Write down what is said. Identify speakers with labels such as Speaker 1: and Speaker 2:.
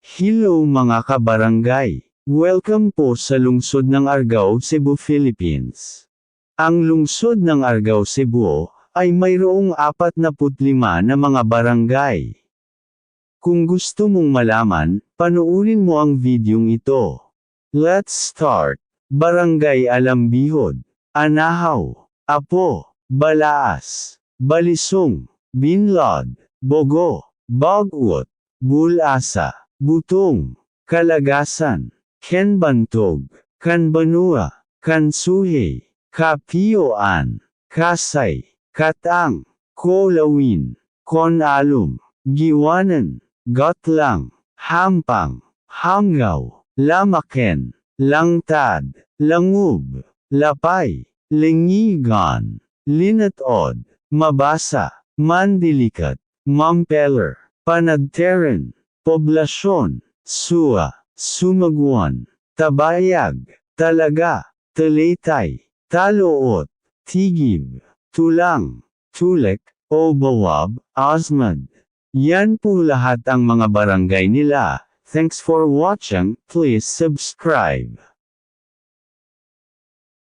Speaker 1: Hello mga kabarangay! Welcome po sa lungsod ng Argao, Cebu, Philippines. Ang lungsod ng Argao, Cebu, ay mayroong 45 na mga barangay. Kung gusto mong malaman, panoorin mo ang videong ito. Let's start! Barangay Alambihod, Anahaw, Apo, Balaas, Balisong, Binlod, Bogo, Bagwot, Bulasa, Butong, Kalagasan, Kenbantog, Kanbanua, Kansuhe, Kapioan, Kasay, Katang, Kolawin, Konalum, Giwanan, Gotlang, Hampang, Hamgaw, Lamaken, Langtad, Langub, Lapay, Lingigan, Linatod, Mabasa, Mandilikat, Mampeller, Panagteren, Poblasyon, Sua, Sumaguan, Tabayag, Talaga, Talitay, Taloot, Tigib, Tulang, Tulek, Obawab, Osmad. Yan po lahat ang mga barangay nila. Thanks for watching, please subscribe.